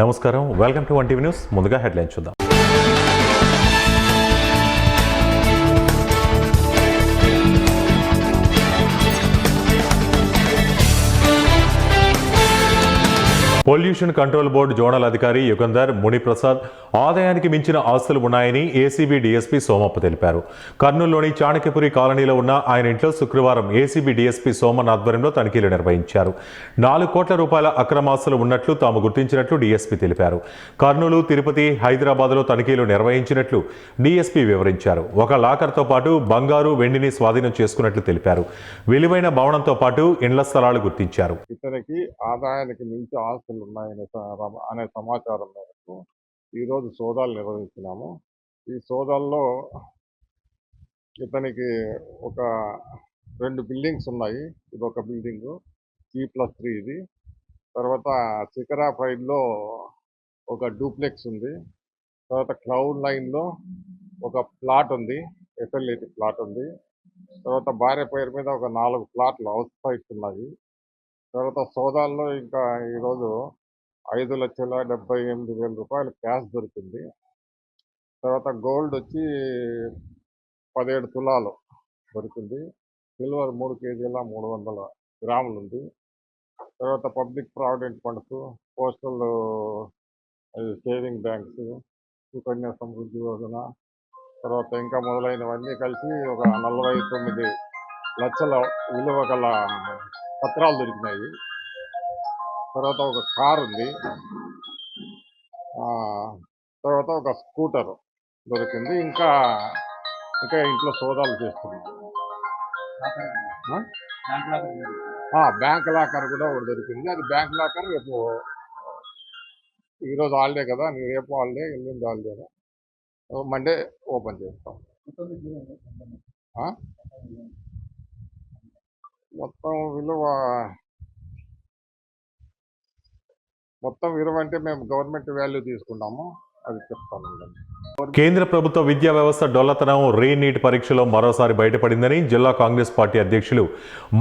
నమస్కారం, welcome to 1 TV news. ముందుగా headlines చూద్దాం. పొల్యూషన్ కంట్రోల్ బోర్డు జోనల్ అధికారి యుగంధర్ మునిప్రసాద్ ఆదాయానికి మించిన ఆస్తులు ఉన్నాయని ఏసీబీ డీఎస్పీ సోమప్ప తెలిపారు. కర్నూలులోని చాణక్యపురి కాలనీలో ఉన్న ఆయన ఇంట్లో శుక్రవారం ఏసీబీ డీఎస్పీ సోమన్ ఆధ్వర్యంలో తనిఖీలు నిర్వహించారు. 4 కోట్ల రూపాయల అక్రమాస్తులు ఉన్నట్లు తాము గుర్తించినట్లు డీఎస్పీ తెలిపారు. కర్నూలు, తిరుపతి, హైదరాబాద్లో తనిఖీలు నిర్వహించినట్లు డీఎస్పీ వివరించారు. ఒక లాకర్తో పాటు బంగారు, వెండిని స్వాధీనం చేసుకున్నట్లు తెలిపారు. విలువైన భవనంతో పాటు ఇండ్ల స్థలాలు గుర్తించారు. ఇతనికి ఆదాయానికి మించి ఆస్తులు ఉన్నాయనే సమాచారం మేరకు ఈరోజు సోదాలు నిర్వహించినాము. ఈ సోదాల్లో ఇతనికి ఒక 2 బిల్డింగ్స్ ఉన్నాయి. ఇది ఒక బిల్డింగు G+3 ఇది. తర్వాత సికరాఫైడ్లో ఒక డూప్లెక్స్ ఉంది. తర్వాత క్లౌడ్ లైన్లో ఒక ప్లాట్ ఉంది, ఎఫ్ఎల్ఏటి ప్లాట్ ఉంది. తర్వాత భార్య పేరు మీద ఒక 4 ప్లాట్లు హౌస్ సైట్స్ ఉన్నాయి. తర్వాత సోదాల్లో ఇంకా ఈరోజు 5,78,000 రూపాయలు క్యాష్ దొరికింది. తర్వాత గోల్డ్ వచ్చి 17 తులాలు దొరికింది. సిల్వర్ 3 కేజీల 300 గ్రాములు ఉంది. తర్వాత public provident funds, postal saving banks, Sukanya Samriddhi Yojana, తర్వాత ఇంకా మొదలైనవన్నీ కలిసి ఒక 49 లక్షల విలువ గల పత్రాలు దొరికినాయి. తర్వాత ఒక కార్ ఉంది. తర్వాత ఒక స్కూటర్ దొరికింది. ఇంకా ఇంట్లో సోదాలు చేస్తున్నాం. బ్యాంక్ లాకర్ కూడా ఒకటి దొరికింది. అది బ్యాంక్ లాకర్ రేపు, ఈరోజు హాలిడే కదా, రేపు హాలిడే, ఎల్లుండి హాలిడే, మండే ఓపెన్ చేస్తాం. మొత్తం విలువ అంటే మేము గవర్నమెంట్ వాల్యూ తీసుకున్నాము, అది చెప్తానండి. కేంద్ర ప్రభుత్వ విద్యా వ్యవస్థ డొల్లతనం రీనీట్ పరీక్షలో మరోసారి బయటపడిందని జిల్లా కాంగ్రెస్ పార్టీ అధ్యక్షులు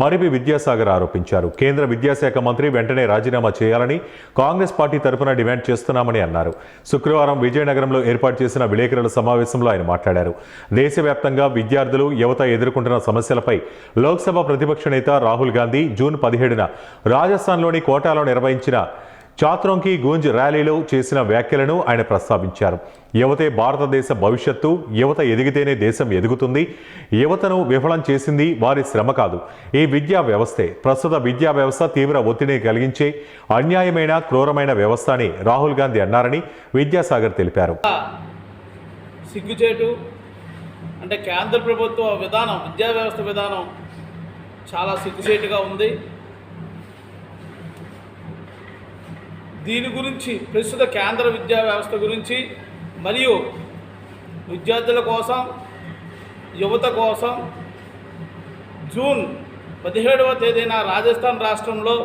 మరిపి విద్యాసాగర్ ఆరోపించారు. కేంద్ర విద్యాశాఖ మంత్రి వెంటనే రాజీనామా చేయాలని కాంగ్రెస్ పార్టీ తరఫున డిమాండ్ చేస్తున్నామని అన్నారు. శుక్రవారం విజయనగరంలో ఏర్పాటు చేసిన విలేకరుల సమావేశంలో ఆయన మాట్లాడారు. దేశవ్యాప్తంగా విద్యార్థులు, యువత ఎదుర్కొంటున్న సమస్యలపై లోక్సభ ప్రతిపక్ష నేత రాహుల్ గాంధీ జూన్ 17న రాజస్థాన్లోని కోటాలో నిర్వహించిన చాత్రోంకి గూంజ్ ర్యాలీలో చేసిన వ్యాఖ్యలను ఆయన ప్రస్తావించారు. యువతే భారతదేశ భవిష్యత్తు, యువత ఎదిగితేనే దేశం ఎదుగుతుంది, యువతను విఫలం చేసింది వారి శ్రమ కాదు, ఈ విద్యా వ్యవస్థే. ప్రస్తుత విద్యా వ్యవస్థ తీవ్ర ఒత్తిడిని కలిగించే అన్యాయమైన, క్రూరమైన వ్యవస్థ అని రాహుల్ గాంధీ అన్నారని విద్యాసాగర్ తెలిపారు. సిగ్గుచేటు అంటే కేంద్ర ప్రభుత్వ విధానం, విద్యా వ్యవస్థ విధానం చాలా సిగ్గుచేటుగా ఉంది. దీని గురించి, ప్రస్తుత కేంద్ర విద్యా వ్యవస్థ గురించి మరియు విద్యార్థుల కోసం, యువత కోసం జూన్ 17వ తేదీన రాజస్థాన్ రాష్ట్రంలో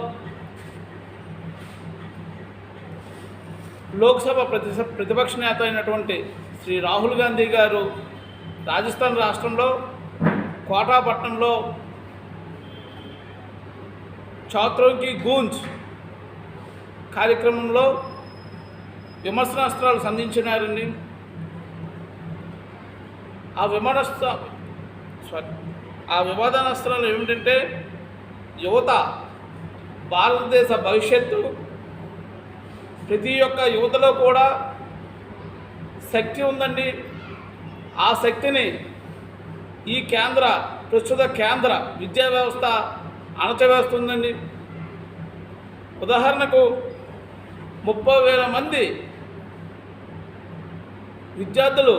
లోక్సభ ప్రతిపక్ష నేత అయినటువంటి శ్రీ రాహుల్ గాంధీ గారు రాజస్థాన్ రాష్ట్రంలో కోటా పట్టణంలో చాత్రోంకి గూంజ్ కార్యక్రమంలో విమర్శనాస్త్రాలు సంధించినారండి. ఆ వివాదాస్త్రాలు ఏమిటంటే, యువత భారతదేశ భవిష్యత్తు, ప్రతి ఒక్క యువతలో కూడా శక్తి ఉందండి. ఆ శక్తిని ఈ ప్రస్తుత కేంద్ర విద్యా వ్యవస్థ అణచివేస్తుందండి. ఉదాహరణకు 30,000 మంది విద్యార్థులు.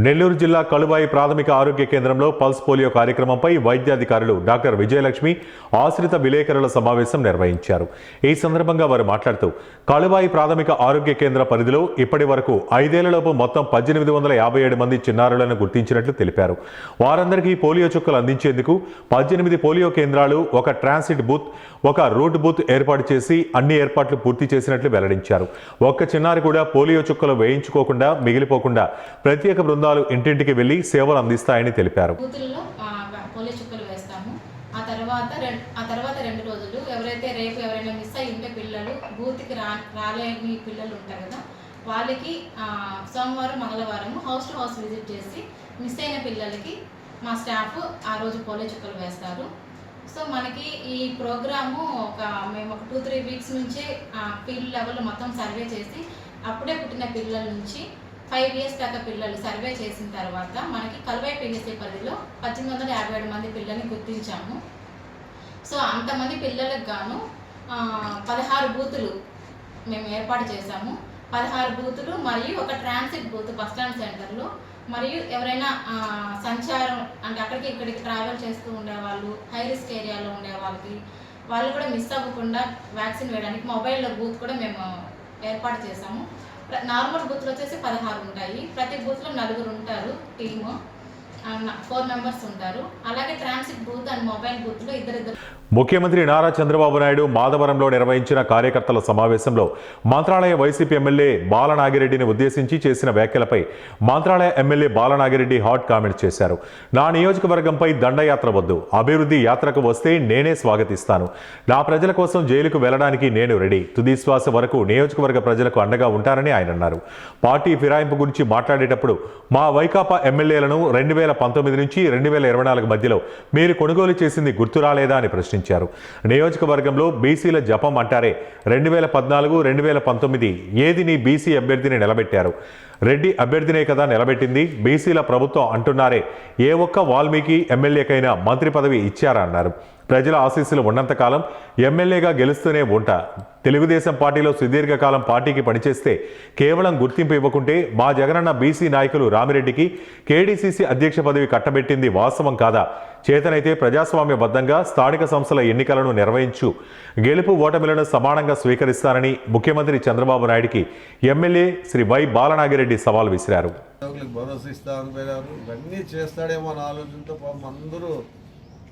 నెల్లూరు జిల్లా కలువాయి ప్రాథమిక ఆరోగ్య కేంద్రంలో పల్స్ పోలియో కార్యక్రమంపై వైద్యాధికారులు డాక్టర్ విజయలక్ష్మి ఆశ్రిత విలేకరుల సమావేశం నిర్వహించారు. ఈ సందర్భంగా వారు మాట్లాడుతూ, కలువాయి ప్రాథమిక ఆరోగ్య కేంద్ర పరిధిలో ఇప్పటి వరకు 5 ఏళ్లలోపు మొత్తం 1857 మంది చిన్నారులను గుర్తించినట్లు తెలిపారు. వారందరికీ పోలియో చుక్కలు అందించేందుకు 18 పోలియో కేంద్రాలు, ఒక ట్రాన్సిట్ బూత్, ఒక రూట్ బూత్ ఏర్పాటు చేసి అన్ని ఏర్పాట్లు పూర్తి చేసినట్లు వెల్లడించారు. ఒక్క చిన్నారి కూడా పోలియో చుక్కలు వేయించుకోకుండా మిగిలిపోకుండా ప్రత్యేక బృందాలు ఇంటింటికి వెళ్లి సేవలు అందిస్తాయని తెలిపారు. ఆ తర్వాత 2 రోజులు ఎవరైనా మిస్ అయి ఉంటే పిల్లలు బూత్కి రాలేని పిల్లలు ఉంటారు కదా, వాళ్ళకి సోమవారం మంగళవారం హౌస్ టు హౌస్ విజిట్ చేసి మిస్ అయిన పిల్లలకి మా స్టాఫ్ ఆ రోజు పోలియో చుక్కలు వేస్తారు. సో మనకి ఈ ప్రోగ్రాము మేము ఒక 2-3 వీక్స్ నుంచే ఫీల్డ్ లెవెల్లో మొత్తం సర్వే చేసి అప్పుడే పుట్టిన పిల్లల నుంచి 5 ఇయర్స్ దాకా పిల్లలు సర్వే చేసిన తర్వాత మనకి కల్వై పిఎస్సి పరిధిలో 1857 మంది పిల్లల్ని గుర్తించాము. సో అంతమంది పిల్లలకు గాను 16 బూతులు మేము ఏర్పాటు చేశాము. 16 బూతులు మరియు ఒక ట్రాన్సిట్ బూత్ బస్టాండ్ సెంటర్లో, మరియు ఎవరైనా సంచారం అంటే అక్కడికి ఇక్కడికి ట్రావెల్ చేస్తూ ఉండేవాళ్ళు, హై రిస్క్ ఏరియాలో ఉండే వాళ్ళు కూడా మిస్ అవ్వకుండా వ్యాక్సిన్ వేయడానికి మొబైల్లో బూత్ కూడా మేము ఏర్పాటు చేసాము. నార్మల్ బూత్లు వచ్చేసి 16 ఉంటాయి. ప్రతి బూత్లో 4 ఉంటారు టీము, 4 మెంబర్స్ ఉంటారు. అలాగే ట్రాన్సిట్ బూత్ అండ్ మొబైల్ బూత్లో ఇద్దరిద్దరు. ముఖ్యమంత్రి నారా చంద్రబాబు నాయుడు మాధవరంలో నిర్వహించిన కార్యకర్తల సమావేశంలో మంత్రాలయ వైసీపీ ఎమ్మెల్యే బాలనాగిరెడ్డిని ఉద్దేశించి చేసిన వ్యాఖ్యలపై Mantralaya MLA Balanagi Reddy hot comments చేశారు. నా నియోజకవర్గంపై దండయాత్ర వద్దు, అభివృద్ధి యాత్రకు వస్తే నేనే స్వాగతిస్తాను. నా ప్రజల కోసం జైలుకు వెళ్లడానికి నేను రెడీ. తుది శ్వాస వరకు నియోజకవర్గ ప్రజలకు అండగా ఉంటానని ఆయన అన్నారు. పార్టీ ఫిరాయింపు గురించి మాట్లాడేటప్పుడు మా వైకాపా ఎమ్మెల్యేలను 2019 నుంచి 2024 మధ్యలో మీరు కొనుగోలు చేసింది గుర్తురాలేదా అని ప్రశ్నించారు. నియోజకవర్గంలో బీసీల జపం అంటారే, 2014, 2019 ఏది నీ బీసీ అభ్యర్థిని నిలబెట్టారు? రెడ్డి అభ్యర్థినే కదా నిలబెట్టింది. బీసీల ప్రభుత్వం అంటున్నారే, ఏ ఒక్క వాల్మీకి ఎమ్మెల్యేకైనా మంత్రి పదవి ఇచ్చారా అన్నారు. ప్రజల ఆశీస్సులు ఉన్నంతకాలం ఎమ్మెల్యేగా గెలుస్తూనే ఉంటా. తెలుగుదేశం పార్టీలో సుదీర్ఘకాలం పార్టీకి పనిచేస్తే కేవలం గుర్తింపు ఇవ్వకుంటే మా జగనన్న బీసీ నాయకులు రామిరెడ్డికి కేడీసీసీ అధ్యక్ష పదవి కట్టబెట్టింది వాస్తవం కాదా? చేతనైతే ప్రజాస్వామ్యబద్ధంగా స్థానిక సంస్థల ఎన్నికలను నిర్వహించు, గెలుపు ఓటమిలను సమానంగా స్వీకరిస్తానని ముఖ్యమంత్రి చంద్రబాబు నాయుడికి ఎమ్మెల్యే శ్రీ వై బాలనాగిరెడ్డి సవాల్ విసిరారు. ఇవన్నీ చేస్తాడేమో అన్న ఆలోచనతో పాపం అందరూ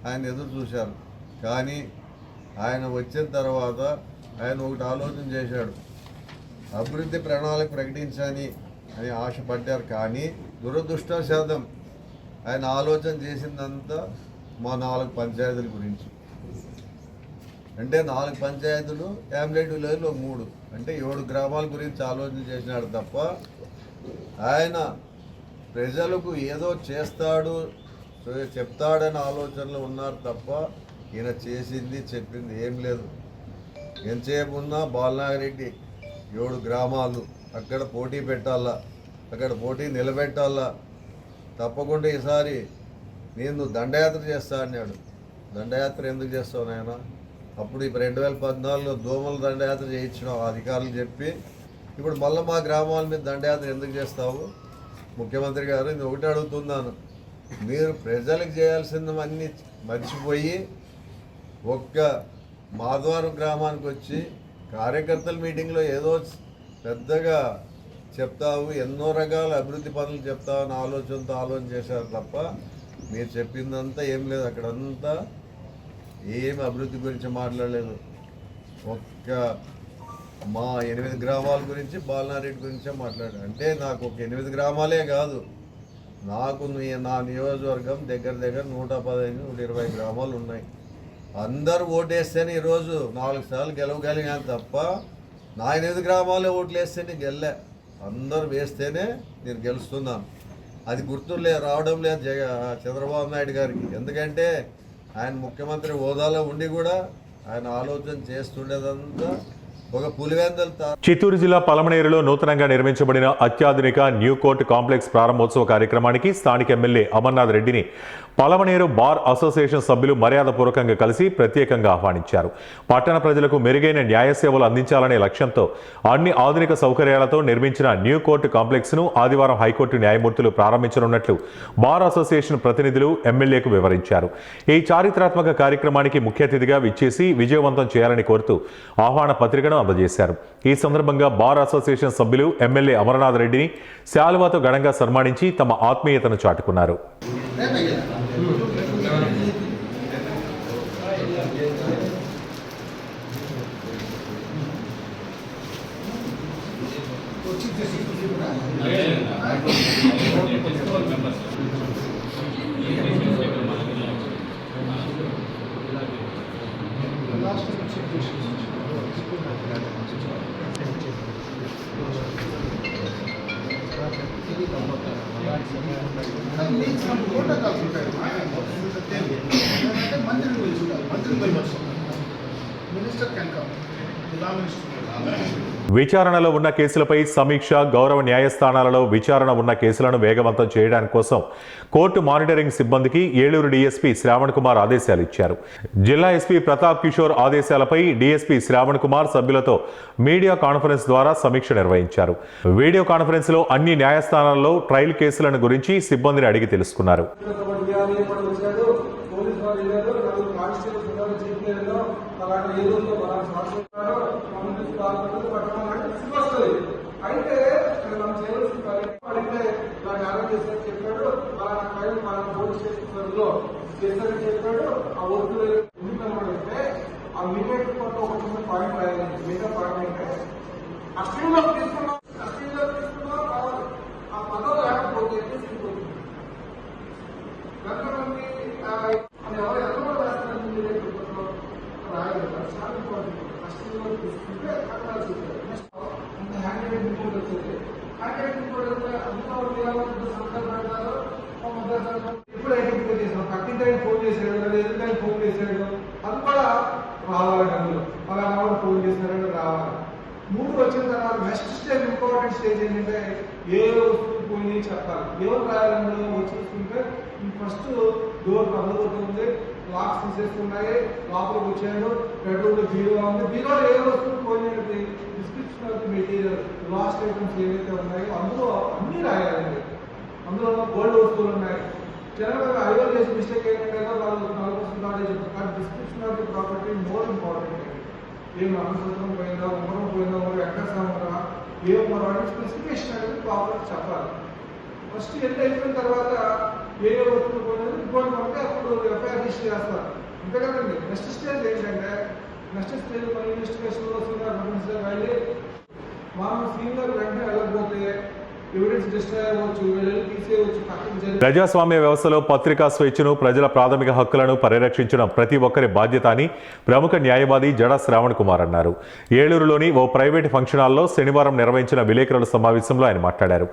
ఆయన ఎదురు చూశారు. కానీ ఆయన వచ్చిన తర్వాత ఆయన ఒకటి ఆలోచన చేశాడు, అభివృద్ధి ప్రణాళిక ప్రకటించాని అని ఆశపడ్డారు. కానీ దురదృష్టవశాతం ఆయన ఆలోచన చేసిందంతా మా 4 పంచాయతీల గురించి. అంటే 4 పంచాయతీలు, యామ్లెట్ విలేజ్లో 3, అంటే 7 గ్రామాల గురించి ఆలోచన చేసినాడు తప్ప ఆయన ప్రజలకు ఏదో చేస్తాడు చెప్తాడని ఆలోచనలు ఉన్నారు తప్ప ఈయన చేసింది చెప్పింది ఏం లేదు. ఎంతసేపు ఉన్నా బాలనాగిరెడ్డి 7 గ్రామాలు అక్కడ పోటీ పెట్టాలా, అక్కడ పోటీ నిలబెట్టాలా. తప్పకుండా ఈసారి నేను దండయాత్ర చేస్తా అన్నాడు. దండయాత్ర ఎందుకు చేస్తావు నాయన? అప్పుడు ఇప్పుడు 2014లో దోమల దండయాత్ర చేయించినావు అధికారులు చెప్పి, ఇప్పుడు మళ్ళీ మా గ్రామాల మీద దండయాత్ర ఎందుకు చేస్తావు? ముఖ్యమంత్రి గారు నేను ఒకటి అడుగుతున్నాను, మీరు ప్రజలకు చేయాల్సినవన్నీ మర్చిపోయి ఒక్క మాధవరం గ్రామానికి వచ్చి కార్యకర్తల మీటింగ్లో ఏదో పెద్దగా చెప్తావు, ఎన్నో రకాల అభివృద్ధి పనులు చెప్తావు అని ఆలోచన చేశారు తప్ప మీరు చెప్పిందంతా ఏం లేదు. అక్కడంతా ఏం అభివృద్ధి గురించి మాట్లాడలేదు. ఒక్క మా 8 గ్రామాల గురించి బాలనారెడ్డి గురించే మాట్లాడారు. అంటే నాకు ఒక 8 గ్రామాలే కాదు, నాకు నా నియోజకవర్గం దగ్గర 115-120 గ్రామాలు ఉన్నాయి. అందరూ ఓటేస్తేనే ఈరోజు 4 సార్లు గెలవగలిగాను తప్ప నా 8 గ్రామాలే ఓట్లు వేస్తేనే గెల్లే. అందరూ వేస్తేనే నేను గెలుస్తున్నాను. అది రావడం లేదు చంద్రబాబు నాయుడు గారికి. ఎందుకంటే ఆయన ముఖ్యమంత్రి హోదాలో ఉండి కూడా ఆయన ఆలోచన చేస్తుండేదంతా ఒక పులివెందల. చిత్తూరు జిల్లా పలమనేరులో నూతనంగా నిర్మించబడిన అత్యాధునిక న్యూ కోర్ట్ కాంప్లెక్స్ ప్రారంభోత్సవ కార్యక్రమానికి స్థానిక ఎమ్మెల్యే అమర్నాథ్ రెడ్డిని పలమనేరు బార్ అసోసియేషన్ సభ్యులు మర్యాదపూర్వకంగా కలిసి ప్రత్యేకంగా ఆహ్వానించారు. పట్టణ ప్రజలకు మెరుగైన న్యాయ సేవలు అందించాలనే లక్ష్యంతో అన్ని ఆధునిక సౌకర్యాలతో నిర్మించిన న్యూ కోర్టు కాంప్లెక్స్ ను ఆదివారం హైకోర్టు న్యాయమూర్తులు ప్రారంభించనున్నట్లు బార్ అసోసియేషన్ ప్రతినిధులు ఎమ్మెల్యేకు వివరించారు. ఈ చారిత్రాత్మక కార్యక్రమానికి ముఖ్య అతిథిగా విచ్చేసి విజయవంతం చేయాలని కోరుతూ ఆహ్వాన పత్రికను అందజేశారు. ఈ సందర్భంగా బార్ అసోసియేషన్ సభ్యులు ఎమ్మెల్యే అమర్నాథ్ రెడ్డిని శాలువాతో ఘనంగా సన్మానించి తమ ఆత్మీయతను చాటుకున్నారు. విచారణలో ఉన్న కేసులపై సమీక్ష, గౌరవ న్యాయస్థానాలలో విచారణ ఉన్న కేసులను వేగవంతం చేయడానికి కోసం కోర్టు మానిటరింగ్ సిబ్బందికి ఏలూరు డీఎస్పీ శ్రావణ్ కుమార్ ఆదేశాలు ఇచ్చారు. జిల్లా ఎస్పీ ప్రతాప్ కిషోర్ ఆదేశాలపై డీఎస్పీ శ్రావణ్ కుమార్ సభ్యులతో మీడియా కాన్ఫరెన్స్ ద్వారా సమీక్ష నిర్వహించారు. వీడియో కాన్ఫరెన్స్ లో అన్ని న్యాయస్థానాల్లో ట్రయల్ కేసులను గురించి సిబ్బందిని అడిగి తెలుసుకున్నారు. అయితే మనం చేయవలసిన పని అడిగితే ఇలా న్యాయం చేశారు చెప్పాడు, మన పైన మన పోలీస్ స్టేషన్లో చేశారని చెప్పాడు. ఆ ఒత్తిడి ఎందుకంటే ఆ మీడియట్ కొత్త ఒక చిన్న పాయింట్ రాయాలి. మిగతా పాయింట్ అంటే అశ్లీలో తీసుకున్నా ఆ పదవి లేకపోతే తీసుకుపోతుంది. ఎంతమంది ఎవరు ఎంతమంది రాస్తారు మీడియట్ కొత్త రాయాలి. చాలా ఇంపార్టెంట్. అశ్లీలో తీసుకుంటే అక్కడ హ్యాండ్ రైటింగ్ రిపోర్ట్ వచ్చింది. హ్యాండ్ రైటింగ్ రిపోర్ట్ వస్తే అంతా సంస్థలు పెడతారు. ఎప్పుడు ఐడెంటిఫై చేసాం, పక్కింటి ఫోన్ చేసాడు లేదా ఎదుటి ఫోన్ చేసాడు, అది కూడా రావాలి. అందులో అలా రావడం ఫోన్ చేశారని రావాలి. 3 వచ్చిన తర్వాత నెక్స్ట్ స్టేజ్, ఇంపార్టెంట్ స్టేజ్ ఏంటంటే ఏ వస్తువు పోయి చెప్పాలి. ఎవరు రాయాలని వచ్చి చూసుకుంటే ఫస్ట్ డోర్ పదవుతుంది, లాక్స్ తీసేస్తున్నాయి, లోపలికి వచ్చాడు, బెడ్రూమ్ లో బీరువా ఉంది, బీరువా ఏ వస్తువు పోయినది, description of the material, lost items ఏవైతే ఉన్నాయో అందులో అన్ని రాయాలండి. అందులో గోల్డ్ వస్తువులు ఉన్నాయి. జనరల్గా ఐవర్ చేసే మిస్టేక్ ఏంటంటే వాళ్ళు 4% నాలెడ్జ్ ఉంటుంది. కానీ description of the property more important. ఏం అనుసరం పోయిందా, ఉమ్మరం పోయిందా, మరి ఎక్కడ ఉన్నారా, ఏ ఉమ్మరం అంటే స్పెసిఫికేషన్ అనేది ప్రాపర్టీ చెప్పాలి. ఫస్ట్ ఎంత అయిపోయిన తర్వాత ఏ వస్తువులు పోయినది రిపోర్ట్ పంపితే అప్పుడు ఎఫ్ఐఆర్ రిజిస్టర్ చేస్తారు. అంతే కదండి. నెక్స్ట్ స్టేజ్ ఏంటంటే నెక్స్ట్ స్టేజ్ మన ఇన్వెస్టిగేషన్లో సీనియర్ అఫెన్స్గా వెళ్ళి మనం సీనియర్ వెంటనే వెళ్ళకపోతే ఎవిడెన్స్ డిస్ట్రాయ్ అవ్వచ్చు, వెళ్ళి తీసేయవచ్చు. ప్రజాస్వామ్య వ్యవస్థలో పత్రికా స్వేచ్ఛను, ప్రజల ప్రాథమిక హక్కులను పరిరక్షించడం ప్రతి ఒక్కరి బాధ్యత అని ప్రముఖ న్యాయవాది జడ శ్రావణ్ కుమార్ అన్నారు. ఏలూరులోని ఓ ప్రైవేటు ఫంక్షన్ హాల్లో శనివారం నిర్వహించిన విలేకరుల సమావేశంలో ఆయన మాట్లాడారు.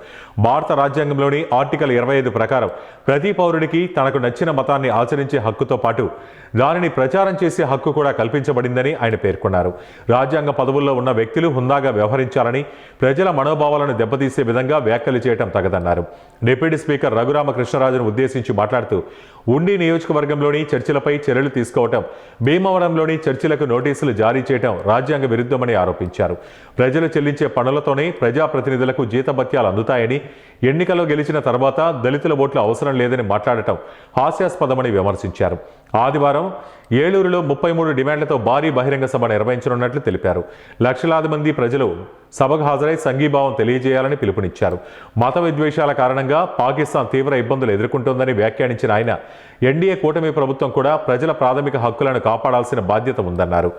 భారత రాజ్యాంగంలోని ఆర్టికల్ 25 ప్రకారం ప్రతి పౌరుడికి తనకు నచ్చిన మతాన్ని ఆచరించే హక్కుతో పాటు దానిని ప్రచారం చేసే హక్కు కూడా కల్పించబడిందని ఆయన పేర్కొన్నారు. రాజ్యాంగ పదవుల్లో ఉన్న వ్యక్తులు హుందాగా వ్యవహరించాలని, ప్రజల మనోభావాలను దెబ్బతీసే విధంగా వ్యాఖ్యలు చేయడం తగదన్నారు. డిప్యూటీ స్పీకర్ రఘురామకృష్ణరాజును ఉద్దేశించి మాట్లాడుతూ ఉండి నియోజకవర్గంలోని చర్చిలపై చర్యలు తీసుకోవటం, భీమవరంలోని చర్చిలకు నోటీసులు జారీ చేయడం రాజ్యాంగ విరుద్ధమని ఆరోపించారు. ప్రజలు చెల్లించే పనులతోనే ప్రజాప్రతినిధులకు జీతభత్యాలు అందుతాయని, ఎన్నికల్లో గెలిచిన తర్వాత దళితుల ఓట్లు అవసరం లేదని మాట్లాడటం హాస్యాస్పదమని విమర్శించారు. ఆదివారం ఏలూరులో 33 డిమాండ్లతో భారీ బహిరంగ సభ నిర్వహించనున్నట్లు తెలిపారు. లక్షలాది మంది ప్రజలు సభకు హాజరై సంఘీభావం తెలియజేయాలని పిలుపునిచ్చారు. మత విద్వేషాల కారణంగా పాకిస్తాన్ తీవ్ర ఇబ్బందులు ఎదుర్కొంటోందని వ్యాఖ్యానించిన ఆయన ఎన్డీఏ కూటమి ప్రభుత్వం కూడా ప్రజల ప్రాథమిక హక్కులను కాపాడాల్సిన బాధ్యత ఉందన్నారు.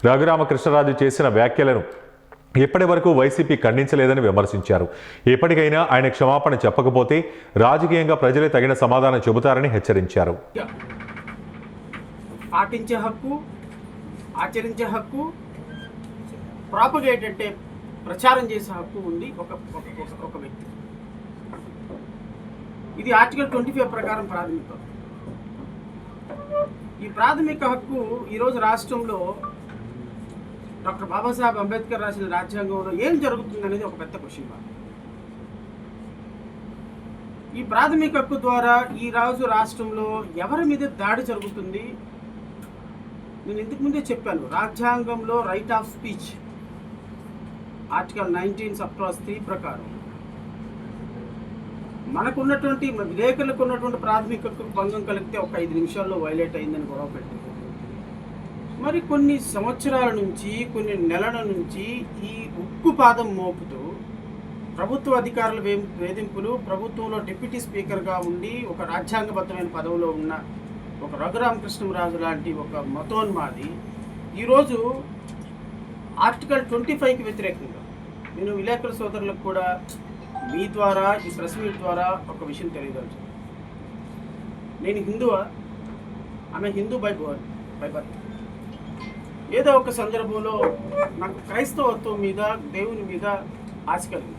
రఘురామకృష్ణరాజు చేసిన వ్యాఖ్యలను ఇప్పటి వరకు వైసీపీ ఖండించలేదని విమర్శించారు. ఎప్పటికైనా ఆయన క్షమాపణ చెప్పకపోతే రాజకీయంగా ప్రజలే తగిన సమాధానం చెబుతారని హెచ్చరించారు. పాటించే హక్కు, ఆచరించే హక్కు, ప్రాపగేట్ అంటే ప్రచారం చేసే హక్కు ఉంది ఒక వ్యక్తి. ఇది ఆర్టికల్ 25 ప్రకారం ప్రాథమిక. ఈ ప్రాథమిక హక్కు ఈరోజు రాష్ట్రంలో డాక్టర్ బాబాసాహెబ్ అంబేద్కర్ రాసిన రాజ్యాంగంలో ఏం జరుగుతుంది అనేది ఒక పెద్ద క్వశ్చన్ మార్క్. ఈ ప్రాథమిక హక్కు ద్వారా ఈ రోజు రాష్ట్రంలో ఎవరి మీద దాడి జరుగుతుంది? నేను ఇంతకు ముందే చెప్పాను, రాజ్యాంగంలో right of speech article 19 sub class 3 ప్రకారం మనకున్నటువంటి విలేకరులకు ఉన్నటువంటి ప్రాథమిక హక్కుకు భంగం కలిగితే ఒక 5 నిమిషాల్లో వైలేట్ అయిందని గొడవ పెట్టింది. మరి కొన్ని సంవత్సరాల నుంచి, కొన్ని నెలల నుంచి ఈ ఉక్కుపాదం మోపుతూ ప్రభుత్వ అధికారుల వేధింపులు, ప్రభుత్వంలో డిప్యూటీ స్పీకర్గా ఉండి ఒక రాజ్యాంగబద్ధమైన పదవిలో ఉన్న ఒక రఘురామకృష్ణరాజు లాంటి ఒక మతోన్మాది ఈరోజు ఆర్టికల్ 25కి వ్యతిరేకంగా నేను విలేకరుల సోదరులకు కూడా మీ ద్వారా, ఈ ప్రెస్ మీట్ ద్వారా ఒక విషయం తెలియదలుచు. నేను హిందువా, ఆమె హిందూ బై బర్త్. ఏదో ఒక సందర్భంలో నాకు క్రైస్తవత్వం మీద, దేవుని మీద ఆశ కలిగింది.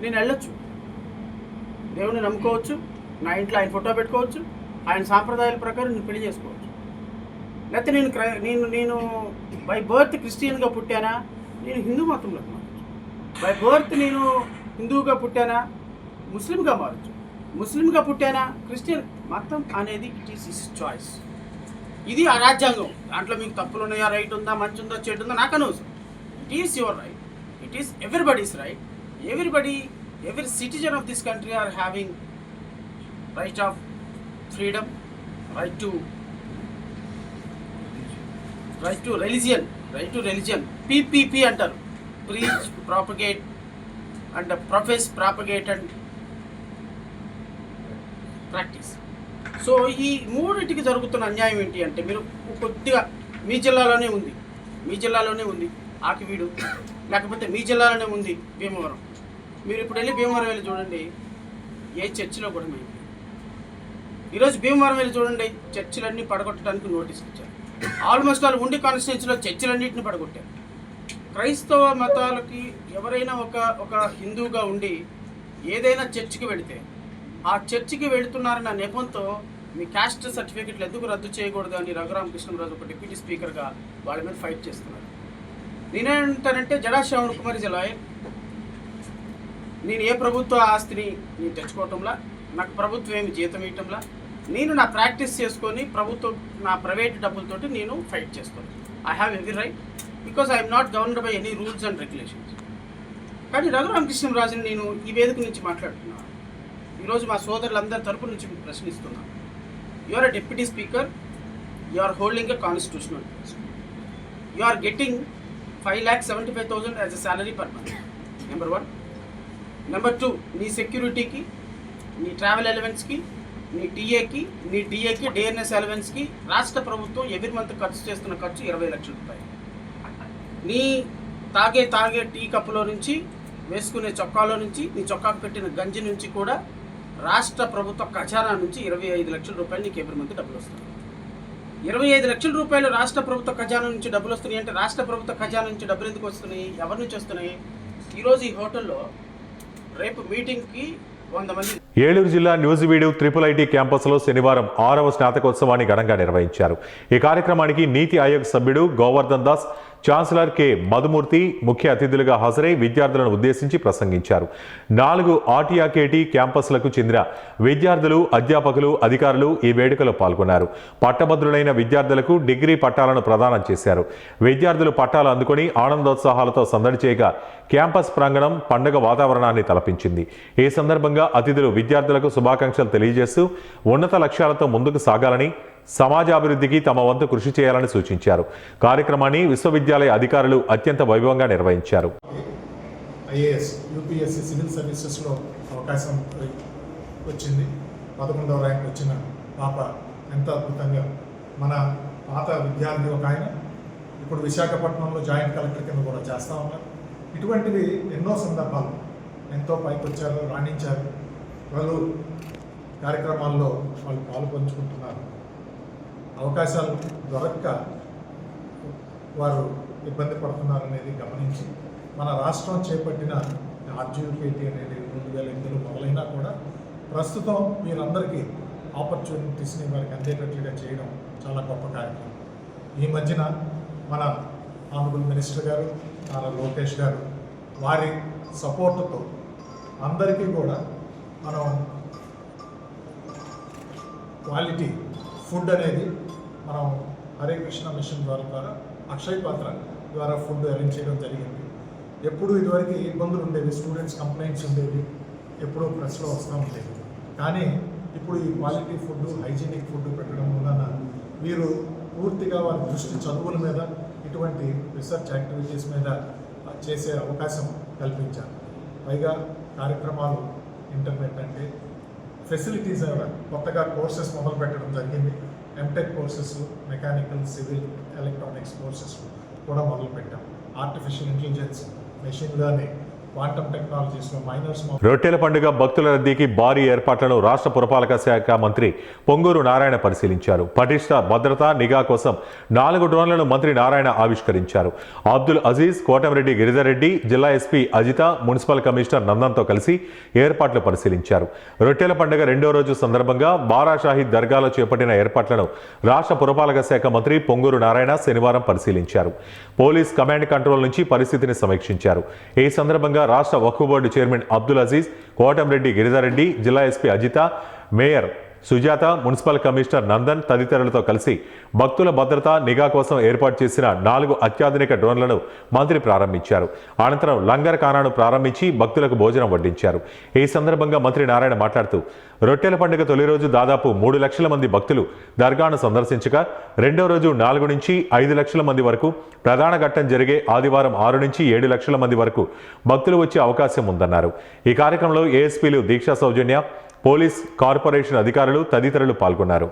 నేను వెళ్ళొచ్చు, దేవుని నమ్ముకోవచ్చు, నా ఇంట్లో ఆయన ఫోటో పెట్టుకోవచ్చు, ఆయన సాంప్రదాయాల ప్రకారం నేను పెళ్లి చేసుకోవచ్చు. లేకపోతే నేను బై బర్త్ క్రిస్టియన్గా పుట్టానా, నేను హిందూ మతంలోకి మారచ్చు. బై బర్త్ నేను హిందువుగా పుట్టానా, ముస్లింగా మారచ్చు. ముస్లింగా పుట్టానా, క్రిస్టియన్. మతం అనేది ఇట్ ఈస్ హిస్ చాయిస్. ఇది ఆ రాజ్యాంగం. దాంట్లో మీకు తప్పులు ఉన్నాయా, రైట్ ఉందా, మంచి ఉందా, చెడు ఉందా నాకు అనవసరం. It is your right, it is everybody's right. every citizen of this country are having right of freedom, right to religion. PPP అంటారు, preach, propagate and profess, propagate and practice. So ఈ మూడింటికి జరుగుతున్న అన్యాయం ఏంటి అంటే, మీరు కొద్దిగా మీ జిల్లాలోనే ఉంది ఆకివీడు, లేకపోతే మీ జిల్లాలోనే ఉంది భీమవరం. మీరు ఇప్పుడు వెళ్ళి భీమవరం వెళ్ళి చూడండి, ఏ చర్చిలో కూడా మేము ఈరోజు భీమవరం వెళ్ళి చూడండి, చర్చిలన్నీ పడగొట్టడానికి నోటీసులు ఇచ్చారు. ఆల్మోస్ట్ వాళ్ళు ఉండి కాన్స్టిట్యూన్సీలో చర్చిలన్నింటిని పడగొట్టారు. క్రైస్తవ మతాలకి ఎవరైనా ఒక హిందువుగా ఉండి ఏదైనా చర్చికి వెళితే, ఆ చర్చికి వెళుతున్నారన్న నెపంతో మీ క్యాస్ట్ సర్టిఫికెట్లు ఎందుకు రద్దు చేయకూడదు అని రఘురామకృష్ణరాజు ఒక డిప్యూటీ స్పీకర్గా వాళ్ళ మీద ఫైట్ చేస్తున్నారు. నేనేంటానంటే, జడాశ్యామన్ కుమారి జలాయ్, నేను ఏ ప్రభుత్వ ఆస్తిని నేను తెచ్చుకోవటంలా, నాకు ప్రభుత్వం ఏమి జీతం ఇవ్వటంలా, నేను నా ప్రాక్టీస్ చేసుకొని ప్రభుత్వం నా ప్రైవేట్ డబ్బులతోటి నేను ఫైట్ చేస్తాను. I have every right, because I'm not governed by any rules and regulations. కానీ రఘురామకృష్ణరాజుని నేను ఈ వేదిక నుంచి మాట్లాడుతున్నాను. ఈరోజు మా సోదరులందరి తరపు నుంచి ప్రశ్నిస్తున్నాను. You are a deputy speaker, you are holding a constitutional post, you are getting 5,75,000 as a salary per month. Number 1. Number 2, నీ సెక్యూరిటీకి, నీ ట్రావెల్ అలవెన్స్కి, నీ డిఏకి డిఎన్ఎస్ అలవెన్స్కి రాష్ట్ర ప్రభుత్వం ఎవ్రీ మంత్ ఖర్చు చేస్తున్న ఖర్చు 20 లక్షల రూపాయలు. నీ తాగే టీ కప్పులో నుంచి, వేసుకునే చొక్కాలో నుంచి, నీ చొక్కాకు పెట్టిన గంజి నుంచి కూడా రాష్ట్ర ప్రభుత్వ ఖజానా నుంచి 25 లక్షల రూపాయలు నీకు ఎవ్రీ మంత్ డబ్బులు వస్తాయి. 25 లక్షల రూపాయలు రాష్ట్ర ప్రభుత్వ ఖజానా నుంచి డబ్బులు వస్తున్నాయి అంటే, రాష్ట్ర ప్రభుత్వ ఖజానా నుంచి డబ్బులు ఎందుకు వస్తున్నాయి, ఎవరి నుంచి వస్తున్నాయి? ఈరోజు ఈ హోటల్లో రేపు మీటింగ్కి 100 మంది. ఏలూరు జిల్లా న్యూజివీడు IIIT క్యాంపస్లో శనివారం 6వ స్నాతకోత్సవాన్ని ఘనంగా నిర్వహించారు. ఈ కార్యక్రమానికి నీతి ఆయోగ్ సభ్యుడు గోవర్ధన్ దాస్, ఛాన్సలర్ కె మధుమూర్తి ముఖ్య అతిథులుగా హాజరై విద్యార్థులను ఉద్దేశించి ప్రసంగించారు. 4 RTRKT క్యాంపస్లకు చెందిన విద్యార్థులు, అధ్యాపకులు, అధికారులు ఈ వేడుకలో పాల్గొన్నారు. పట్టభద్రులైన విద్యార్థులకు డిగ్రీ పట్టాలను ప్రదానం చేశారు. విద్యార్థులు పట్టాలు అందుకొని ఆనందోత్సాహాలతో సందడి చేయగా క్యాంపస్ ప్రాంగణం పండుగ వాతావరణాన్ని తలపించింది. ఈ సందర్భంగా అతిథులు విద్యార్థులకు శుభాకాంక్షలు తెలియజేస్తూ ఉన్నత లక్ష్యాలతో ముందుకు సాగాలని, సమాజాభివృద్ధికి తమ వంతు కృషి చేయాలని సూచించారు. కార్యక్రమాన్ని విశ్వవిద్యాలయ అధికారులు అత్యంత వైభవంగా నిర్వహించారు. IAS, UPSC సివిల్ సర్వీసెస్లో అవకాశం వచ్చింది. 11వ ర్యాంక్ వచ్చిన పాప ఎంతో అద్భుతంగా, మన పాత విద్యార్థి ఒక ఆయన ఇప్పుడు విశాఖపట్నంలో జాయింట్ కలెక్టర్ కింద కూడా చేస్తూ ఉన్నారు. ఇటువంటివి ఎన్నో సందర్భాలు ఎంతో పైకి వచ్చారు, రాణించారు. వాళ్ళు కార్యక్రమాల్లో వాళ్ళు పాలు పంచుకుంటున్నారు. అవకాశాలు దొరక్క వారు ఇబ్బంది పడుతున్నారనేది గమనించి మన రాష్ట్రం చేపట్టిన RTRKT అనేది 2008లో మొదలైనా కూడా ప్రస్తుతం వీరందరికీ ఆపర్చునిటీస్ని వారికి అందేటట్లుగా చేయడం చాలా గొప్ప కార్యక్రమం. ఈ మధ్యన మన ఆనరబుల్ మినిస్టర్ గారు నారా లోకేష్ గారు వారి సపోర్టుతో అందరికీ కూడా మనం క్వాలిటీ ఫుడ్ అనేది మనం హరే కృష్ణ మిషన్ ద్వారా అక్షయ్ పాత్ర ద్వారా ఫుడ్ అరేంజ్ చేయడం జరిగింది. ఎప్పుడు ఇదివరకు ఇబ్బందులు ఉండేవి, స్టూడెంట్స్ కంప్లైంట్స్ ఉండేవి, ఎప్పుడూ ప్రెస్లో వస్తూ ఉండేవి. కానీ ఇప్పుడు ఈ క్వాలిటీ ఫుడ్, హైజీనిక్ ఫుడ్ పెట్టడం వలన వీరు పూర్తిగా వారి దృష్టి చదువుల మీద, ఇటువంటి రీసెర్చ్ యాక్టివిటీస్ మీద చేసే అవకాశం కల్పించారు. పైగా కార్యక్రమాలు ఇంటర్నెట్ అంటే ఫెసిలిటీస్ కొత్తగా కోర్సెస్ మొదలు పెట్టడం జరిగింది. MTech courses, mechanical, civil, electronics courses కూడా మొదలుపెట్టాం. Artificial intelligence, machine learning, quantum టెక్నాలజీస్లో మైనర్స్ రొట్టెల పండుగ భక్తుల రద్దీకి భారీ ఏర్పాట్లను రాష్ట్ర పురపాలక శాఖ మంత్రి పొంగూరు నారాయణ పరిశీలించారు. పటిష్ట భద్రత నిఘా కోసం 4 డ్రోన్లను మంత్రి నారాయణ ఆవిష్కరించారు. అబ్దుల్ అజీజ్, కోటమిరెడ్డి గిరిజారెడ్డి, జిల్లా ఎస్పీ అజిత, మున్సిపల్ కమిషనర్ నందన్తో కలిసి ఏర్పాట్లు పరిశీలించారు. రొట్టెల పండుగ 2వ రోజు సందర్భంగా బారా షాహీద్ దర్గాలో చేపట్టిన ఏర్పాట్లను రాష్ట్ర పురపాలక శాఖ మంత్రి పొంగూరు నారాయణ శనివారం పరిశీలించారు. పోలీస్ కమాండ్ కంట్రోల్ నుంచి పరిస్థితిని సమీక్షించారు. ఈ సందర్భంగా రాష్ట్ర వక్ఫ్ బోర్డు చైర్మన్ అబ్దుల్ అజీజ్, కోటమిరెడ్డి గిరిజారెడ్డి, జిల్లా SP Ajitha, mayor Sujatha, municipal commissioner Nandan తదితరులతో కలిసి భక్తుల భద్రత నిఘా కోసం ఏర్పాటు చేసిన 4 అత్యాధునిక డ్రోన్లను మంత్రి ప్రారంభించారు. అనంతరం లంగర్ ఖానాను ప్రారంభించి భక్తులకు భోజనం వడ్డించారు. ఈ సందర్భంగా మంత్రి నారాయణ మాట్లాడుతూ రొట్టెల పండుగ తొలి రోజు దాదాపు 3 లక్షల మంది భక్తులు దర్గాను సందర్శించగా 2వ రోజు 4 నుంచి 5 లక్షల మంది వరకు, ప్రధాన ఘట్టం జరిగే ఆదివారం 6 నుంచి 7 లక్షల మంది వరకు భక్తులు వచ్చే అవకాశం ఉందన్నారు. ఈ కార్యక్రమంలో ఏఎస్పీలు దీక్షా సౌజన్య, పోలీస్ కార్పొరేషన్ అధికారులు తదితరులు పాల్గొన్నారు.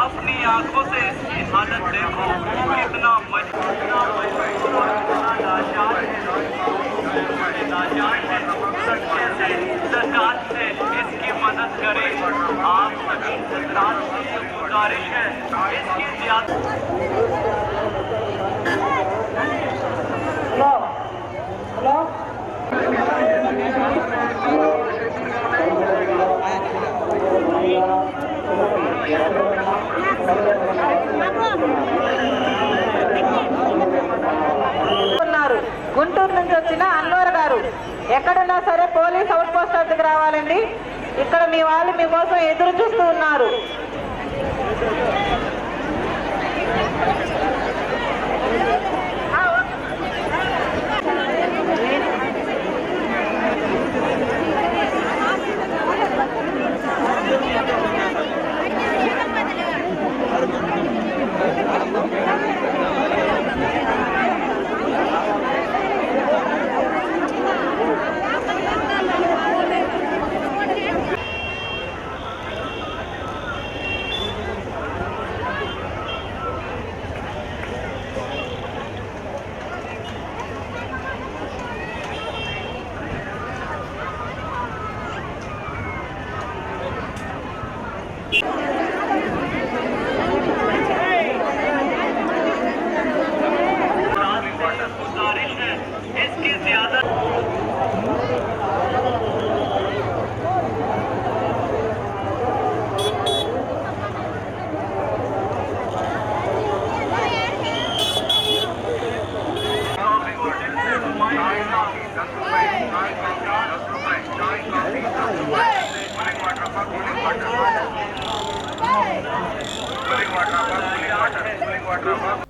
अपनी आंखों से हालत देखो कितना सरकार से इसकी मदद करें। आप सभी सरकार से गुजारिश है इसकी ज्यादा గుంటూరు నుంచి వచ్చిన అన్వర్ గారు ఎక్కడున్నా సరే పోలీస్ అవుట్ పోస్ట్ వద్దకు రావాలండి. ఇక్కడ మీ వాళ్ళు మీకోసం ఎదురు చూస్తూ ఉన్నారు.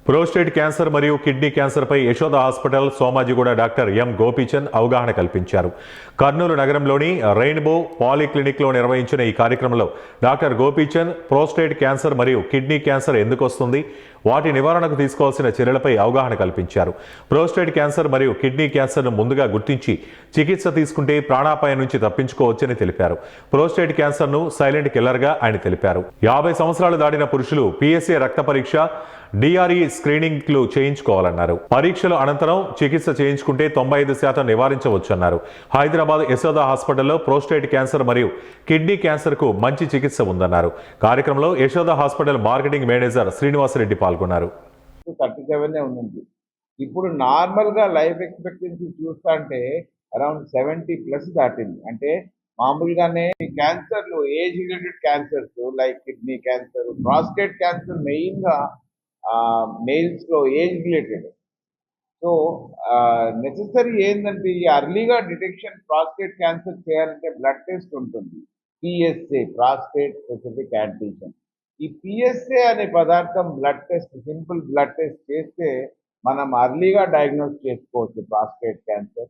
ప్రోస్టేట్ క్యాన్సర్ మరియు కిడ్నీ క్యాన్సర్పై Yashoda hospital Somajiguda doctor M Gopichand అవగాహన కల్పించారు. కర్నూలు నగరంలోని రెయిన్బో పాలీక్లినిక్లో నిర్వహించిన ఈ కార్యక్రమంలో డాక్టర్ గోపీచంద్ ప్రోస్టేట్ క్యాన్సర్ మరియు కిడ్నీ క్యాన్సర్ ఎందుకు వస్తుంది, వాటి నివారణకు తీసుకోవాల్సిన చర్యలపై అవగాహన కల్పించారు. ప్రోస్టేట్ క్యాన్సర్ మరియు కిడ్నీ క్యాన్సర్ను ముందుగా గుర్తించి చికిత్స తీసుకుంటే ప్రాణాపాయం నుంచి తప్పించుకోవచ్చని తెలిపారు. ప్రోస్టేట్ క్యాన్సర్ను సైలెంట్ కిల్లర్గా ఆయన తెలిపారు. 50 సంవత్సరాలు దాటిన పురుషులు పిఎస్ఏ రక్త పరీక్ష, డిఆర్ఈ స్క్రీనింగ్లు చేయించుకోవాలన్నారు. పరీక్షల అనంతరం చికిత్స చేయించుకుంటే 95% నివారించవచ్చన్నారు. హైదరాబాద్ యశోద హాస్పిటల్లో ప్రోస్టేట్ క్యాన్సర్ మరియు కిడ్నీ క్యాన్సర్కు మంచి చికిత్స ఉందన్నారు. కార్యక్రమంలో Yashoda hospital marketing manager Srinivasa Reddy పాల్గొన్నారు. 37 ఉంది. ఇప్పుడు నార్మల్గా లైఫ్ ఎక్స్పెక్టెన్సీ చూస్తా అంటే అరౌండ్ 70+ దాటింది. అంటే మామూలుగానే క్యాన్సర్లు age related cancers like kidney cancer, prostate cancer మెయిన్గా మేల్స్లో ఏజ్ రిలేటెడ్. సో నెసెసరీ ఏంటంటే ఈ అర్లీగా డిటెక్షన్ ప్రాస్టేట్ క్యాన్సర్ చేయాలంటే బ్లడ్ టెస్ట్ ఉంటుంది, పిఎస్ఏ ప్రాస్టేట్ స్పెసిఫిక్ యాంటీజెన్. ఈ పిఎస్ఏ అనే పదార్థం blood test, simple blood test చేస్తే మనం అర్లీగా డయాగ్నోస్ చేసుకోవచ్చు ప్రాస్టేట్ క్యాన్సర్.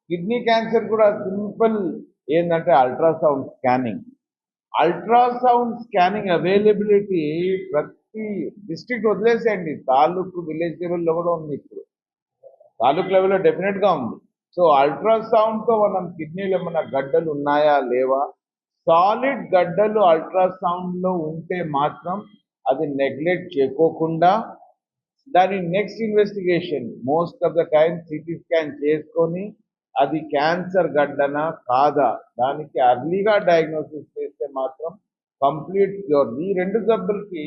కిడ్నీ క్యాన్సర్ కూడా సింపుల్ ఏంటంటే ultrasound scanning. Ultrasound scanning availability ప్రతి డిస్ట్రిక్ట్ వదిలేసేయండి, తాలూకు విలేజ్ లెవెల్లో కూడా ఉంది. ఇప్పుడు తాలూకు లెవెల్లో డెఫినెట్గా ఉంది. సో అల్ట్రాసౌండ్తో మనం కిడ్నీలో ఏమైనా గడ్డలు ఉన్నాయా లేవా, సాలిడ్ గడ్డలు అల్ట్రాసౌండ్లో ఉంటే మాత్రం అది నెగ్లెక్ట్ చేయకోకుండా దాని next investigation most of the time CT scan చేసుకొని అది క్యాన్సర్ గడ్డనా కాదా దానికి అర్లీగా డయాగ్నోసిస్ చేస్తే మాత్రం కంప్లీట్ క్యూర్. ఈ రెండు జబ్బులకి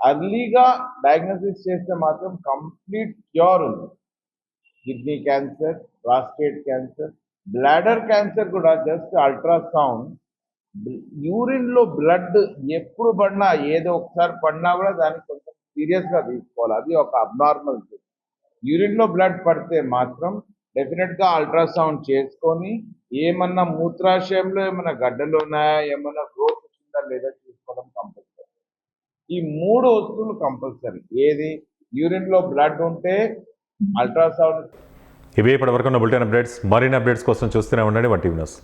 అర్లీగా డయాగ్నోసిస్ చేస్తే మాత్రం కంప్లీట్ క్యూర్ ఉంది. Kidney cancer, prostate cancer, bladder cancer కూడా జస్ట్ అల్ట్రాసౌండ్, యూరిన్లో బ్లడ్ ఎప్పుడు పడినా ఏదో ఒకసారి పడినా కూడా దానికి కొంచెం సీరియస్గా తీసుకోవాలి. అది ఒక అబ్నార్మల్ థింగ్. యూరిన్లో బ్లడ్ పడితే మాత్రం డెఫినెట్గా అల్ట్రాసౌండ్ చేసుకొని ఏమన్నా మూత్రాశయంలో ఏమైనా గడ్డలు ఉన్నాయా, ఏమన్నా గ్రోత్ వచ్చిందా లేదా చూసుకోవడం కంపల్సరీ. ఈ 3 వస్తువులు కంపల్సరీ. ఏది? యూరిన్లో బ్లడ్ ఉంటే అల్ట్రాసౌండ్. ఇవే ఇప్పటివరకు ఉన్న బులెటిన్ అప్డేట్స్. మరిన్ని అప్డేట్స్ కోసం చూస్తూనే ఉండండి 1 టీవీ న్యూస్.